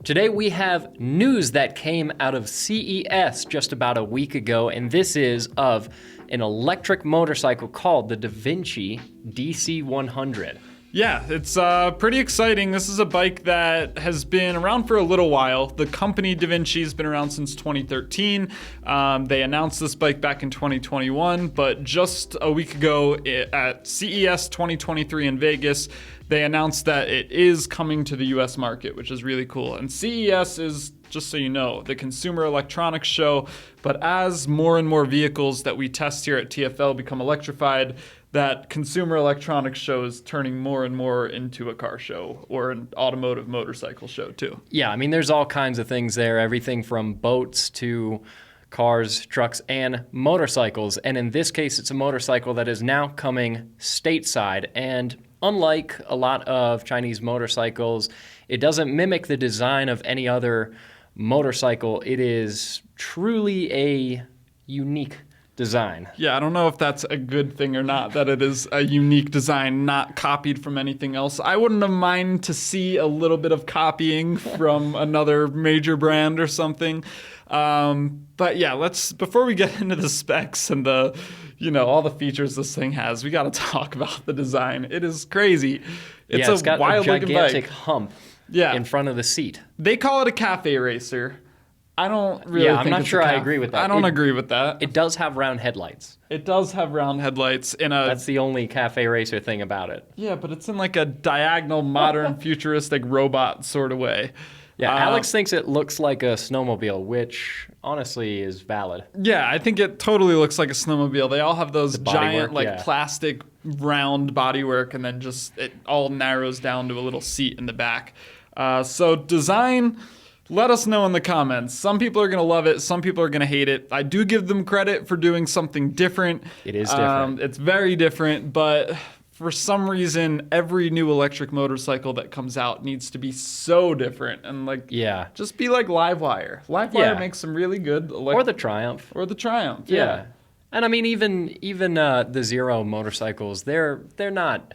Today we have news that came out of CES just about a week ago, and this is of an electric motorcycle called the Davinci DC100. Yeah, it's pretty exciting. This is a bike that has been around for a little while. The company Davinci has been around since 2013. They announced this bike back in 2021, but just a week ago at CES 2023 in Vegas, they announced that it is coming to the US market, which is really cool. And CES is, just so you know, the Consumer Electronics Show, but as more and more vehicles that we test here at TFL become electrified, that Consumer Electronics Show is turning more and more into a car show or an automotive motorcycle show too. Yeah, I mean, there's all kinds of things there, everything from boats to cars, trucks, and motorcycles. And in this case, it's a motorcycle that is now coming stateside. And unlike a lot of Chinese motorcycles, it doesn't mimic the design of any other motorcycle. It is truly a unique design. Yeah, I don't know if that's a good thing or not, that it is a unique design, not copied from anything else. I wouldn't have minded to see a little bit of copying from another major brand or something. But yeah, before we get into the specs and all the features this thing has, we got to talk about the design. It is crazy. It's got wild a gigantic bike. hump in front of the seat. They call it a cafe racer. I don't really I'm not sure I agree with that. I don't agree with that. It does have round headlights. It does have round headlights That's the only cafe racer thing about it. Yeah, but it's in like a diagonal, modern, futuristic robot sort of way. Yeah, Alex thinks it looks like a snowmobile, which honestly is valid. Yeah, I think it totally looks like a snowmobile. They all have those giant, plastic round bodywork, and then just it all narrows down to a little seat in the back. So design, let us know in the comments. Some people are going to love it. Some people are going to hate it. I do give them credit for doing something different. It is different. It's very different, but for some reason, every new electric motorcycle that comes out needs to be so different and just be like Livewire. Livewire makes some really good or the Triumph. Yeah. And I mean, even the Zero motorcycles, they're not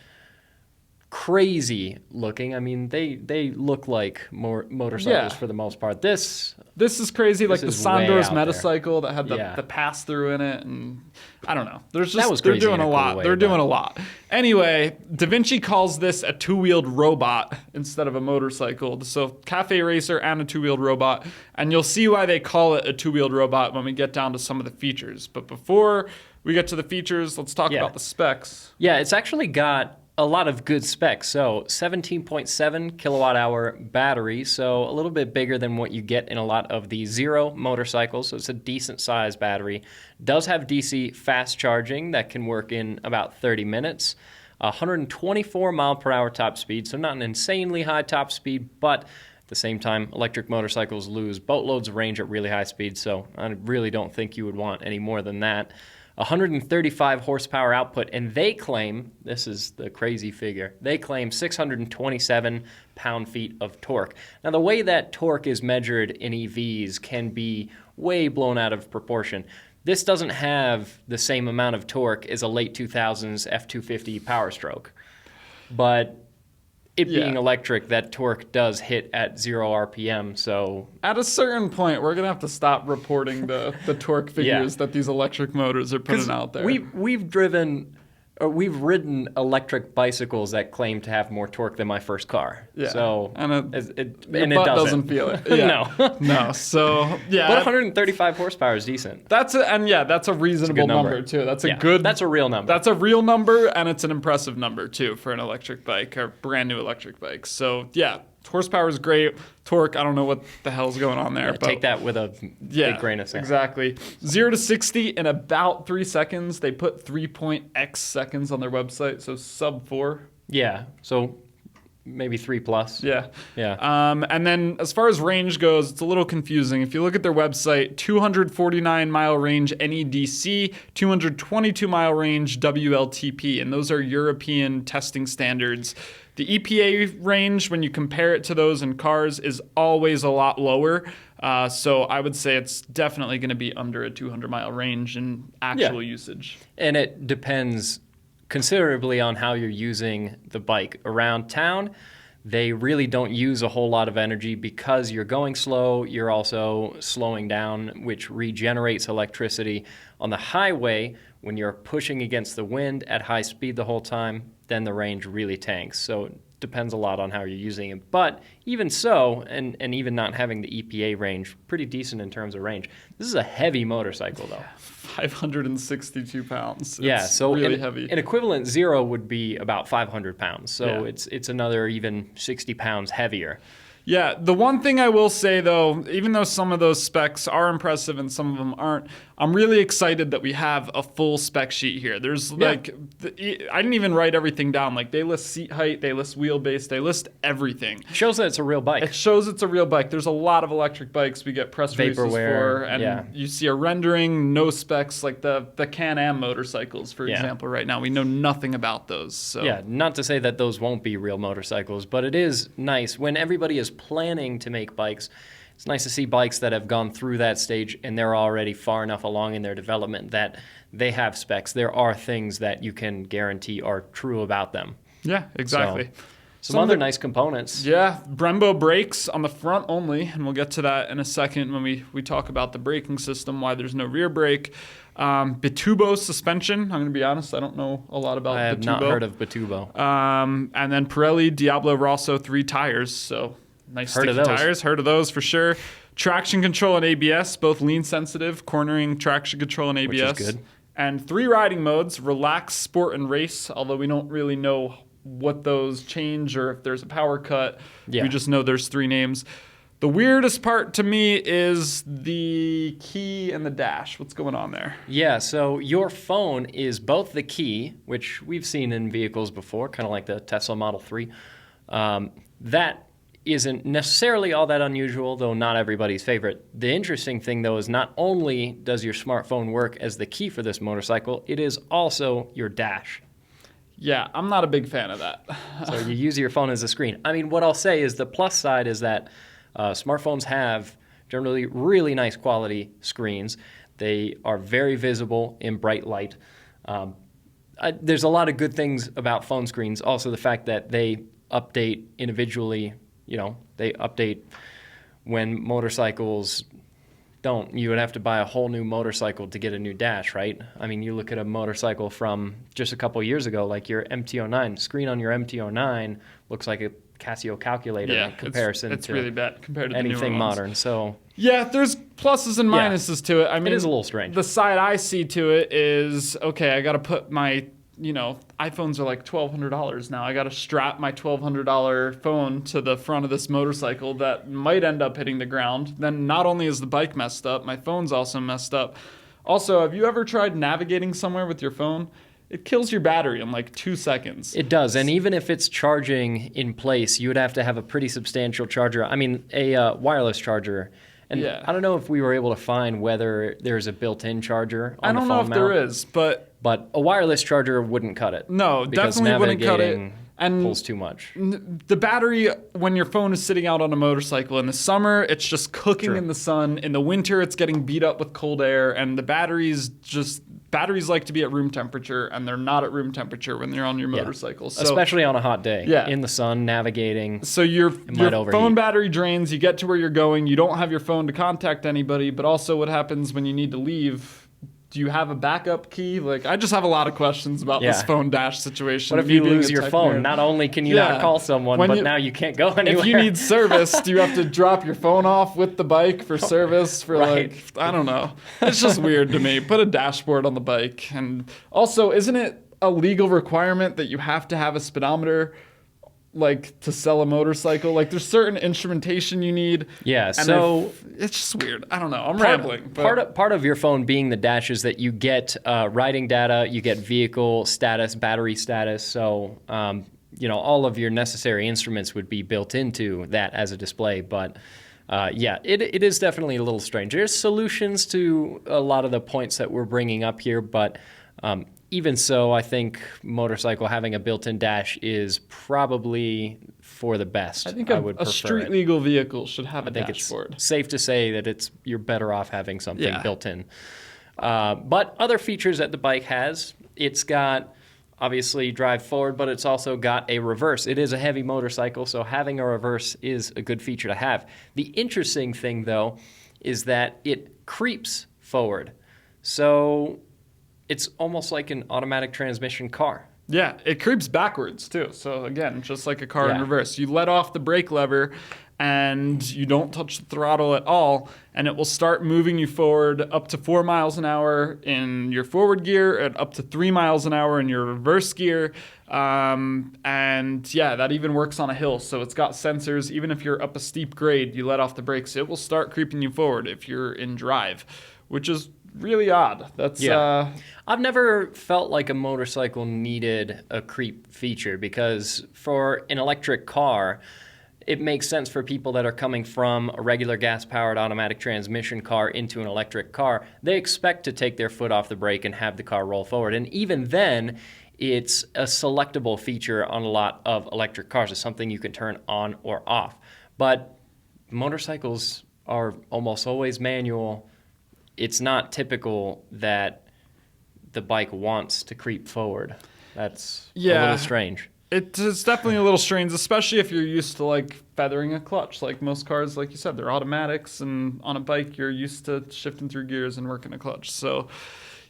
crazy looking. I mean, they look like more motorcycles for the most part. This is crazy, like the Sondor's Metacycle there. that had the pass-through in it, and I don't know. They're crazy doing a lot. Cool way, they're doing a lot. Anyway, Davinci calls this a two-wheeled robot instead of a motorcycle. So cafe racer and a two-wheeled robot, and you'll see why they call it a two-wheeled robot when we get down to some of the features. But before we get to the features, let's talk about the specs. Yeah, it's actually got a lot of good specs. So 17.7 kilowatt hour battery, so a little bit bigger than what you get in a lot of the Zero motorcycles. So it's a decent sized battery. Does have DC fast charging that can work in about 30 minutes. 124 mile per hour top speed, so not an insanely high top speed, but at the same time, electric motorcycles lose boatloads of range at really high speeds, so I really don't think you would want any more than that. 135 horsepower output, and they claim, this is the crazy figure, they claim 627 pound-feet of torque. Now, the way that torque is measured in EVs can be way blown out of proportion. This doesn't have the same amount of torque as a late 2000s F250 Power Stroke, but it being electric, that torque does hit at 0 RPM, so at a certain point, we're going to have to stop reporting the torque figures that these electric motors are putting out there. We've ridden electric bicycles that claim to have more torque than my first car. Yeah. So it doesn't feel it. Yeah. No. So yeah. But 135 horsepower is decent. That's a reasonable number too. That's a real number. That's a real number, and it's an impressive number too for an electric bike or brand new electric bike. So yeah. Horsepower is great. Torque, I don't know what the hell's going on there. But take that with a big grain of salt. Exactly. 0 to 60 in about 3 seconds. They put 3.x seconds on their website, so sub 4. Yeah, so maybe 3 plus. Yeah. Yeah. And then as far as range goes, it's a little confusing. If you look at their website, 249 mile range NEDC, 222 mile range WLTP, and those are European testing standards. The EPA range, when you compare it to those in cars, is always a lot lower. So I would say it's definitely going to be under a 200-mile range in actual usage. And it depends considerably on how you're using the bike. Around town, they really don't use a whole lot of energy because you're going slow. You're also slowing down, which regenerates electricity. On the highway, when you're pushing against the wind at high speed the whole time, then the range really tanks. So it depends a lot on how you're using it. But even so, and even not having the EPA range, pretty decent in terms of range. This is a heavy motorcycle, though. 562 pounds. Yeah, it's so really heavy. An equivalent Zero would be about 500 pounds. So Yeah. it's another even 60 pounds heavier. Yeah, the one thing I will say, though, even though some of those specs are impressive and some of them aren't, I'm really excited that we have a full spec sheet here. There's I didn't even write everything down. Like, they list seat height, they list wheelbase, they list everything. Shows that it's a real bike. It shows it's a real bike. There's a lot of electric bikes we get press releases Vaporware, for, and yeah. you see a rendering, no specs, like the Can-Am motorcycles, for example, right now. We know nothing about those. So. Yeah, not to say that those won't be real motorcycles, but it is nice when everybody is planning to make bikes. It's nice to see bikes that have gone through that stage and they're already far enough along in their development that they have specs. There are things that you can guarantee are true about them. Yeah, exactly. So, some other nice components. Yeah, Brembo brakes on the front only, and we'll get to that in a second when we talk about the braking system, why there's no rear brake. Bitubo suspension. I'm going to be honest, I don't know a lot about Bitubo. I have not heard of Bitubo. And then Pirelli Diablo Rosso 3 tires, so nice sticky tires. Heard of those for sure. Traction control and ABS, both lean sensitive, cornering, traction control and ABS. Which is good. And 3 riding modes, relax, sport, and race, although we don't really know what those change or if there's a power cut. Yeah. We just know there's 3 names. The weirdest part to me is the key and the dash. What's going on there? Yeah, so your phone is both the key, which we've seen in vehicles before, kind of like the Tesla Model 3. That isn't necessarily all that unusual, though not everybody's favorite. The interesting thing, though, is not only does your smartphone work as the key for this motorcycle, it is also your dash. Yeah, I'm not a big fan of that. So you use your phone as a screen. I mean, what I'll say is the plus side is that smartphones have generally really nice quality screens. They are very visible in bright light. There's a lot of good things about phone screens. Also, the fact that they update individually. You know, they update when motorcycles don't. You would have to buy a whole new motorcycle to get a new dash, right? I mean, you look at a motorcycle from just a couple years ago, like your MT-09. Screen on your MT-09 looks like a Casio calculator in comparison it's to really bad compared to anything the newer modern. ones. So yeah, there's pluses and minuses to it. I mean, it is a little strange. The side I see to it is, okay, I got to put my, iPhones are like $1,200 now. I got to strap my $1,200 phone to the front of this motorcycle that might end up hitting the ground. Then not only is the bike messed up, my phone's also messed up. Also, have you ever tried navigating somewhere with your phone? It kills your battery in like 2 seconds. It does, and even if it's charging in place, you would have to have a pretty substantial charger. I mean, a wireless charger. And I don't know if we were able to find whether there's a built-in charger on the phone mount. I don't know if there is, but a wireless charger wouldn't cut it. No, definitely wouldn't cut it. And pulls too much. The battery, when your phone is sitting out on a motorcycle, in the summer, it's just cooking in the sun. In the winter, it's getting beat up with cold air, and the batteries like to be at room temperature, and they're not at room temperature when they're on your motorcycle. So, especially on a hot day, in the sun, navigating. So your phone battery drains, you get to where you're going, you don't have your phone to contact anybody, but also what happens when you need to leave? Do you have a backup key? Like, I just have a lot of questions about this phone dash situation. What if you lose your phone? Not only can you not call someone, but now you can't go anywhere. If you need service, do you have to drop your phone off with the bike for service for I don't know. It's just weird to me. Put a dashboard on the bike. And also, isn't it a legal requirement that you have to have a speedometer to sell a motorcycle? Like, there's certain instrumentation you need. Yeah, and so it's just weird. I don't know. I'm rambling. Part of your phone being the dash is that you get riding data, you get vehicle status, battery status. So, all of your necessary instruments would be built into that as a display. But it is definitely a little strange. There's solutions to a lot of the points that we're bringing up here, but even so, I think motorcycle having a built-in dash is probably for the best. I think I would prefer a street legal vehicle should have a dashboard. It's safe to say that you're better off having something built in. But other features that the bike has, it's got obviously drive forward, but it's also got a reverse. It is a heavy motorcycle, so having a reverse is a good feature to have. The interesting thing, though, is that it creeps forward. So it's almost like an automatic transmission car. Yeah, it creeps backwards too. So again, just like a car in Yeah. reverse. You let off the brake lever and you don't touch the throttle at all, and it will start moving you forward up to 4 miles an hour in your forward gear and up to 3 miles an hour in your reverse gear. And yeah, that even works on a hill. So it's got sensors. Even if you're up a steep grade, you let off the brakes, it will start creeping you forward if you're in drive, which is really odd. That's I've never felt like a motorcycle needed a creep feature because for an electric car, it makes sense for people that are coming from a regular gas-powered automatic transmission car into an electric car. They expect to take their foot off the brake and have the car roll forward. And even then, it's a selectable feature on a lot of electric cars. It's something you can turn on or off. But motorcycles are almost always manual. It's not typical that the bike wants to creep forward. That's a little strange. It's definitely a little strange, especially if you're used to like feathering a clutch. Like most cars, like you said, they're automatics, and on a bike, you're used to shifting through gears and working a clutch. So,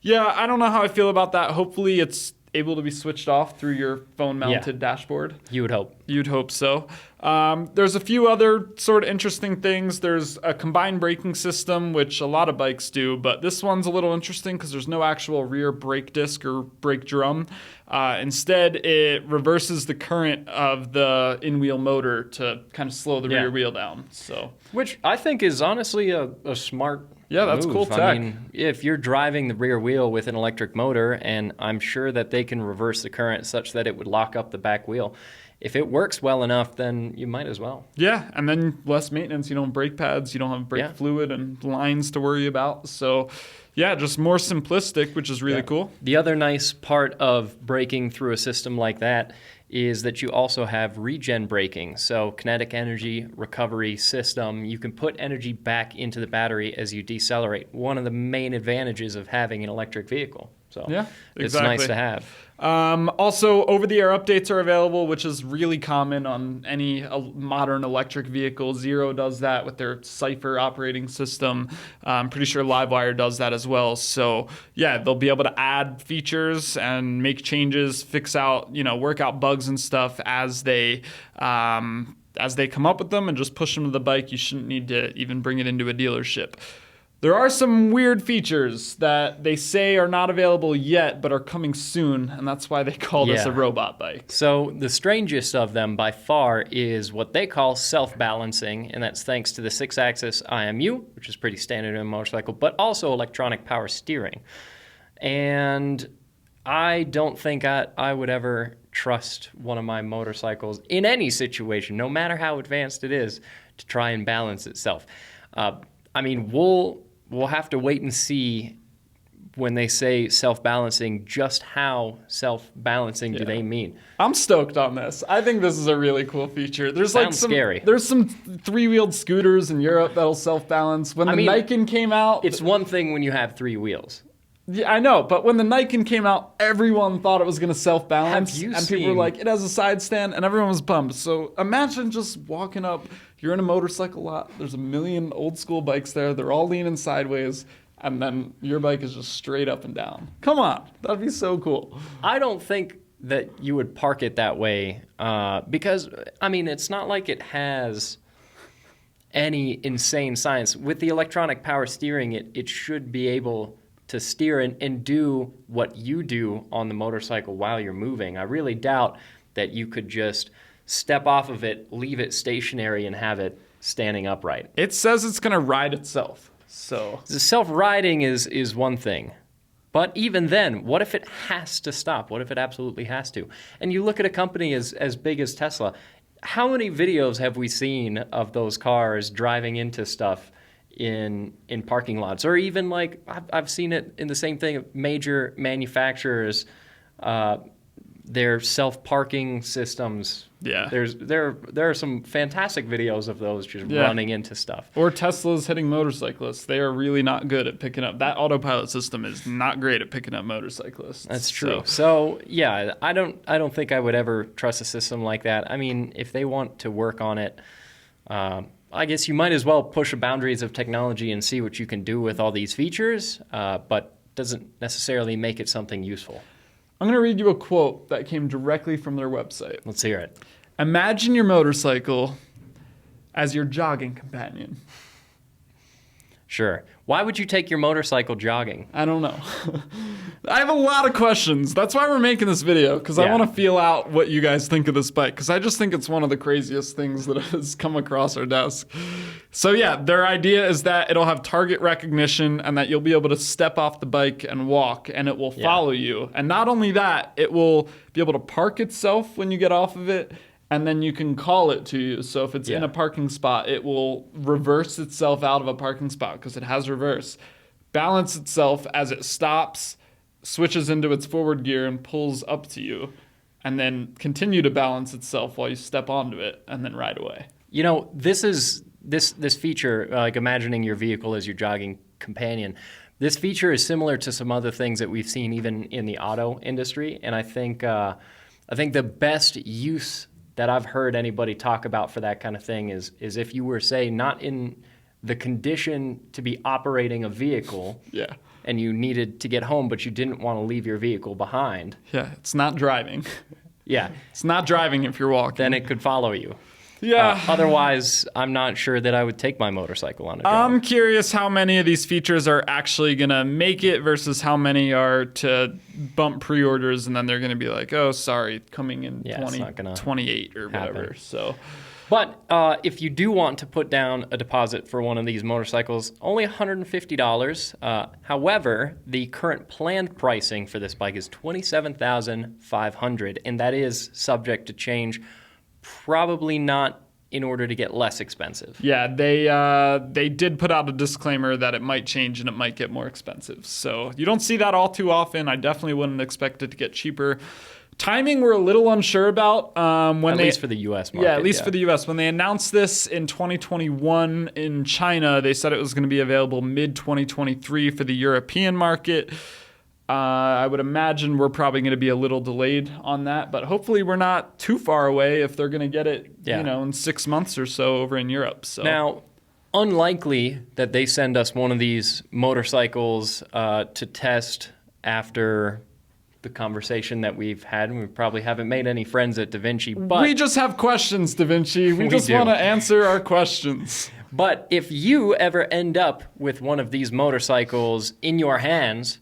yeah, I don't know how I feel about that. Hopefully, it's able to be switched off through your phone-mounted dashboard. You would hope. You'd hope so. There's a few other sort of interesting things. There's a combined braking system, which a lot of bikes do, but this one's a little interesting because there's no actual rear brake disc or brake drum. Instead, it reverses the current of the in-wheel motor to kind of slow the rear wheel down. So, which I think is honestly a smart that's move. cool tech. I mean, if you're driving the rear wheel with an electric motor, and I'm sure that they can reverse the current such that it would lock up the back wheel. If it works well enough, then you might as well. Yeah, and then less maintenance. You don't have brake pads. You don't have brake fluid and lines to worry about. So, yeah, just more simplistic, which is really cool. The other nice part of braking through a system like that is that you also have regen braking. So kinetic energy recovery system. You can put energy back into the battery as you decelerate. One of the main advantages of having an electric vehicle. So it's nice to have. Also, over-the-air updates are available, which is really common on any modern electric vehicle. Zero does that with their Cypher operating system. I'm pretty sure Livewire does that as well. So, yeah, they'll be able to add features and make changes, fix out, work out bugs and stuff as they come up with them, and just push them to the bike. You shouldn't need to even bring it into a dealership. There are some weird features that they say are not available yet, but are coming soon, and that's why they call this a robot bike. So the strangest of them by far is what they call self-balancing, and that's thanks to the 6-axis IMU, which is pretty standard in a motorcycle, but also electronic power steering. And I don't think I would ever trust one of my motorcycles in any situation, no matter how advanced it is, to try and balance itself. I mean, we'll have to wait and see when they say self-balancing, just how self-balancing do they mean. I'm stoked on this. I think this is a really cool feature. There's scary. There's some three-wheeled scooters in Europe that'll self-balance. When the Nikon came out... It's one thing when you have 3 wheels. Yeah, I know, but when the Nikon came out, everyone thought it was going to self-balance. Have you and people were like, it has a side stand, and everyone was bummed. So imagine just walking up, you're in a motorcycle lot, there's a million old school bikes there, they're all leaning sideways, and then your bike is just straight up and down. Come on, that'd be so cool. I don't think that you would park it that way because, I mean, it's not like it has any insane science. With the electronic power steering, it should be able to steer and do what you do on the motorcycle while you're moving. I really doubt that you could just step off of it, leave it stationary, and have it standing upright. It says it's going to ride itself. So the self-riding is one thing. But even then, what if it has to stop? What if it absolutely has to? And you look at a company as big as Tesla. How many videos have we seen of those cars driving into stuff in parking lots? Or even like I've seen it in the same thing of major manufacturers Their self-parking systems. Yeah. There are some fantastic videos of those just running into stuff. Or Tesla's hitting motorcyclists. They are really not good at picking up. That autopilot system is not great at picking up motorcyclists. That's true. So yeah, I don't think I would ever trust a system like that. I mean, if they want to work on it, I guess you might as well push the boundaries of technology and see what you can do with all these features, but doesn't necessarily make it something useful. I'm going to read you a quote that came directly from their website. Let's hear it. Imagine your motorcycle as your jogging companion. Sure. Why would you take your motorcycle jogging? I don't know. I have a lot of questions. That's why we're making this video, because I want to feel out what you guys think of this bike, because I just think it's one of the craziest things that has come across our desk. So yeah, their idea is that it'll have target recognition and that you'll be able to step off the bike and walk, and it will follow you. And not only that, it will be able to park itself when you get off of it, and then you can call it to you. So if it's in a parking spot, it will reverse itself out of a parking spot because it has reverse. Balance itself as it stops, switches into its forward gear and pulls up to you, and then continue to balance itself while you step onto it and then ride away. You know, this feature, like imagining your vehicle as your jogging companion, this feature is similar to some other things that we've seen even in the auto industry. And I think the best use that I've heard anybody talk about for that kind of thing is if you were, say, not in the condition to be operating a vehicle, and you needed to get home, but you didn't want to leave your vehicle behind. Yeah, it's not driving. Yeah. It's not driving if you're walking. Then it could follow you. Yeah. Otherwise, I'm not sure that I would take my motorcycle on a jog. I'm curious how many of these features are actually going to make it versus how many are to bump pre-orders and then they're going to be like, oh, sorry, coming in 2028 or whatever. So, but if you do want to put down a deposit for one of these motorcycles, only $150. However, the current planned pricing for this bike is $27,500, and that is subject to change. Probably not in order to get less expensive. Yeah, they did put out a disclaimer that it might change and it might get more expensive. So you don't see that all too often. I definitely wouldn't expect it to get cheaper. Timing, we're a little unsure about. At least for the U.S. market. Yeah, at least for the U.S. When they announced this in 2021 in China, they said it was going to be available mid-2023 for the European market. I would imagine we're probably going to be a little delayed on that, but hopefully we're not too far away if they're going to get it, in 6 months or so over in Europe. So now, unlikely that they send us one of these motorcycles to test after the conversation that we've had, and we probably haven't made any friends at Davinci. But we just have questions, Davinci. We just want to answer our questions. But if you ever end up with one of these motorcycles in your hands,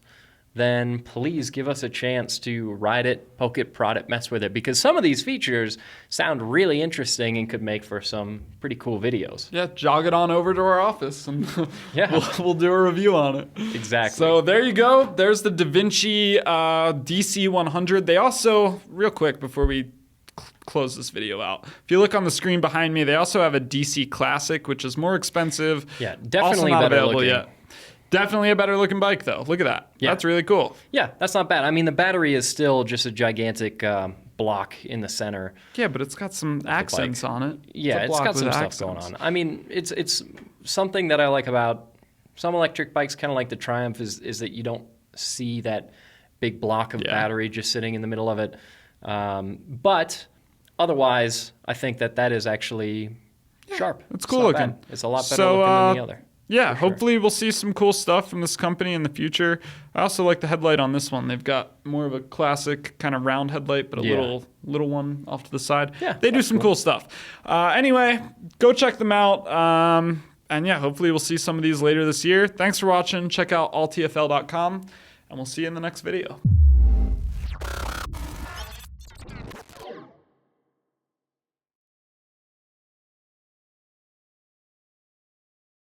then please give us a chance to ride it, poke it, prod it, mess with it, because some of these features sound really interesting and could make for some pretty cool videos. Yeah, jog it on over to our office and we'll do a review on it. Exactly. So there you go. There's the Davinci DC100. They also, real quick before we close this video out, if you look on the screen behind me, they also have a DC Classic, which is more expensive. Yeah, definitely also not better available looking. Yet. Definitely a better looking bike, though. Look at that. Yeah. That's really cool. Yeah, that's not bad. I mean, the battery is still just a gigantic block in the center. Yeah, but it's got some accents on it. Yeah, it's got some stuff going on. I mean, it's something that I like about some electric bikes, kind of like the Triumph, is that you don't see that big block of battery just sitting in the middle of it. But otherwise, I think that is actually sharp. It's cool looking. Bad. It's a lot better looking than the other. Yeah, hopefully we'll see some cool stuff from this company in the future. I also like the headlight on this one. They've got more of a classic kind of round headlight, but a little one off to the side. Yeah, they do some cool stuff. Anyway, go check them out. And yeah, hopefully we'll see some of these later this year. Thanks for watching. Check out alltfl.com, and we'll see you in the next video.